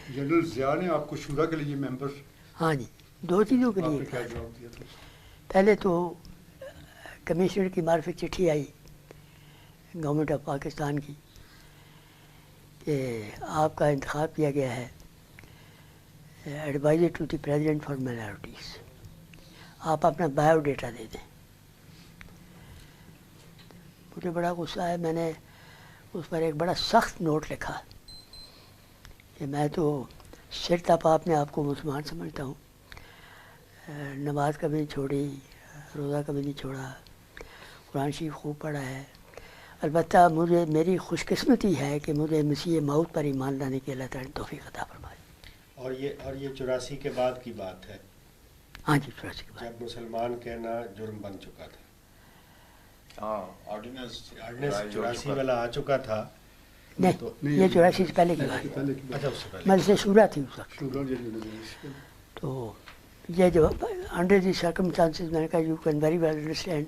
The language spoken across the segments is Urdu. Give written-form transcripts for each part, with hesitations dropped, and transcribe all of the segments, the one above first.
جنرل ضیاء نے آپ کو شورا کے لیے ممبر ہاں جی 2 چیزوں کے آپ لیے نے کیا کہا تھا۔ جواب دیا تھا؟ پہلے تو کمشنر کی معرفت چٹھی آئی گورنمنٹ آف پاکستان کی کہ آپ کا انتخاب کیا گیا ہے adviser to the president for minorities, آپ اپنا بایو ڈیٹا دے دیں۔ مجھے بڑا غصہ ہے، میں نے اس پر ایک بڑا سخت نوٹ لکھا کہ میں تو سر تپ اپنے آپ کو مسلمان سمجھتا ہوں، نماز کبھی نہیں چھوڑی، روزہ کبھی نہیں چھوڑا، قرآن شریف خوب پڑھا ہے، البتہ مجھے میری خوش قسمتی ہے کہ مجھے مسیح موت پر ایمان لانے کی اللہ تعالیٰ نے توفیق عطا فرمائی۔ اور یہ 84 کے بعد کی بات ہے ہاں جی 84 کے بعد جب مسلمان کہنا جرم بن چکا تھا، آرڈیننس 84 والا آ چکا تھا۔ نہیں، یہ 84 سے پہلے کی بات ہے، پہلے کی بات اچھا اس سے پہلے مجلس شورا تھی اس وقت۔ شورا جنرل تو یہ جو انڈر دی سرکمسٹانسز میں نے کہا you can very well understand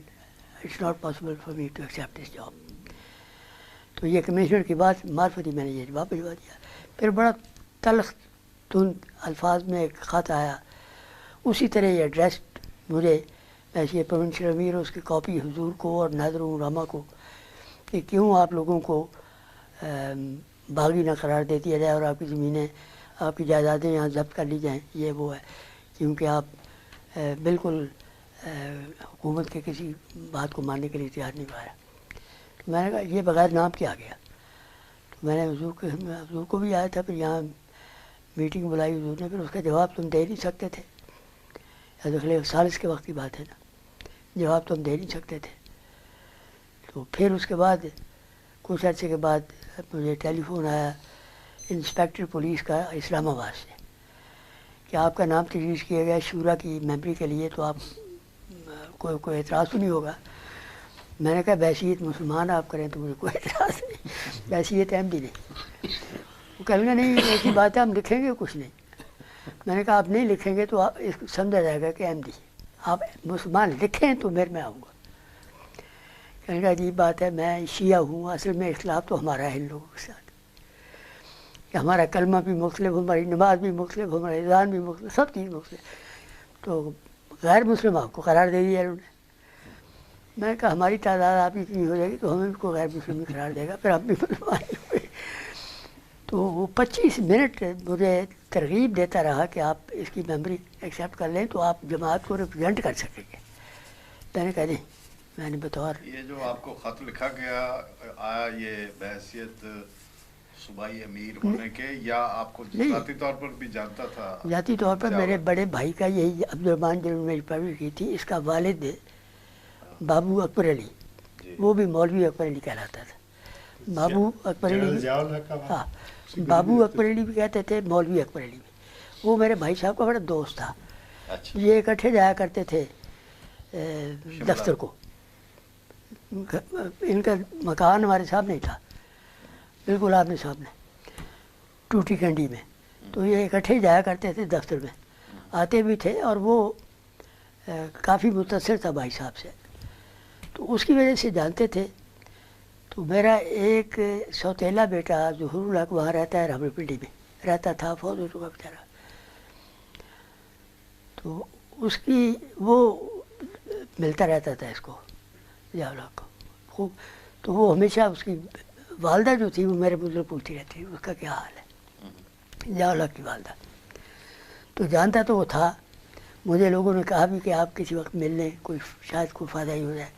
it's not possible for me to accept this job. تو یہ کمشنر کی بات معرفت ہی میں نے یہ جواب بھجوا دیا۔ پھر بڑا تلخ تند الفاظ میں ایک خط آیا، اسی طرح یہ ایڈریس مجھے ایسے پروونشل امیر اس کی کاپی حضور کو اور ناظروں راما کو کہ کیوں آپ لوگوں کو باغی نہ قرار دے دیا جائے اور آپ کی زمینیں، آپ کی جائیدادیں یہاں ضبط کر لی جائیں، یہ وہ ہے، کیونکہ آپ بالکل حکومت کے کسی بات کو ماننے کے لیے تیار نہیں پایا۔ تو میں نے کہا یہ بغیر نام کے آ گیا۔ تو میں نے حضور کو بھی آیا تھا، پھر یہاں میٹنگ بلائی حضور نے، پھر اس کا جواب تم دے نہیں سکتے تھے، خلیفہ ثالث کے وقت کی بات ہے نا، جواب تم دے نہیں سکتے تھے۔ تو پھر اس کے بعد کچھ عرصے کے بعد مجھے ٹیلی فون آیا انسپیکٹر پولیس کا اسلام آباد سے کہ آپ کا نام تجویز کیا گیا شورا کی ممبری کے لیے، تو آپ کوئی اعتراض تو نہیں ہوگا؟ میں نے کہا بحیثیت مسلمان آپ کریں تو مجھے کوئی اعتراض نہیں، بحیثیت احمدی نہیں۔ وہ کہنے لگا نہیں ایسی بات ہے ہم لکھیں گے کچھ نہیں۔ میں نے کہا آپ نہیں لکھیں گے تو آپ اس کو سمجھا جائے گا کہ احمدی، آپ مسلمان لکھیں تو میں آؤں گا۔ کہنے کا عجیب بات ہے، میں شیعہ ہوں، اصل میں اختلاف تو ہمارا ہے ان لوگوں کے ساتھ کہ ہمارا کلمہ بھی مختلف، ہماری نماز بھی مختلف، ہمارا اذان بھی مختلف، سب چیز مختلف، تو غیر مسلم آپ کو قرار دے دیا انہوں نے۔ میں نے کہا ہماری تعداد آپ اتنی ہو جائے گی تو ہمیں بھی کوئی غیر مسلم قرار دے گا، پھر ہم بھی مسلمان ہی ہوئے۔ تو وہ 25 منٹ مجھے ترغیب دیتا رہا کہ آپ اس کی ممبری ایکسیپٹ کر لیں تو آپ جماعت کو ریپرزینٹ کر سکیں گے۔ میں نے کہا نہیں، میں نے بطور یہ جو آپ کو خط لکھا گیا آیا یہ بحیثیت صوبائی امیر ہونے کے، یا آپ کو ذاتی طور پر بھی جانتا تھا؟ ذاتی طور پر میرے بڑے بھائی کا یہی عبدالرحمٰن جنہوں نے میری پرورش کی تھی، اس کا والد بابو اکبر علی، وہ بھی مولوی اکبر علی کہلاتا تھا۔ بابو اکبر علی، ہاں بابو اکبر علی بھی کہتے تھے، مولوی اکبر علی بھی۔ وہ میرے بھائی صاحب کا بڑا دوست تھا، یہ اکٹھے جایا کرتے تھے دفتر کو۔ ان کا مکان ہمارے سامنے ہی تھا، بالکل آمنے سامنے ٹوٹی کنڈی میں، تو یہ اکٹھے جایا کرتے تھے دفتر میں، آتے بھی تھے، اور وہ کافی متاثر تھا بھائی صاحب سے، تو اس کی وجہ سے جانتے تھے۔ تو میرا ایک سوتیلا بیٹا ظہور الحق وہاں رہتا ہے، رامر پنڈی میں رہتا تھا، فوت ہو چکا بیچارہ، تو اس کی وہ ملتا رہتا تھا اس کو ضیاء الحق کو خوب، تو وہ ہمیشہ اس کی والدہ جو تھی وہ میرے مجھ سے پوچھتی رہتی اس کا کیا حال ہے، ضیاء الحق کی والدہ، تو جانتا تو وہ تھا۔ مجھے لوگوں نے کہا بھی کہ آپ کسی وقت مل لیں، کوئی شاید کوئی فائدہ ہی ہو جائے۔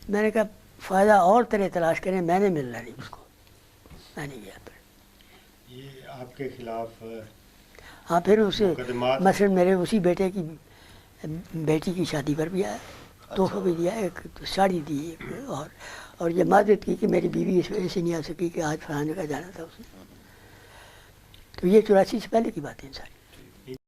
میں نے کہا فائدہ اور طرح تلاش کریں، میں نے ملنا نہیں اس کو، میں نہیں گیا۔ پھر یہ آپ کے خلاف ہاں پھر اسے مقدمات، مثلاً میرے اسی بیٹے کی بیٹی کی شادی پر بھی آیا، تحفہ بھی دیا، ایک ساڑی دی، ایک اور یہ معذرت کی کہ میری بیوی اس وجہ سے نہیں آ سکی کہ آج فلاں جگہ جانا تھا اس نے۔ تو یہ 84 سے پہلے کی باتیں ساری۔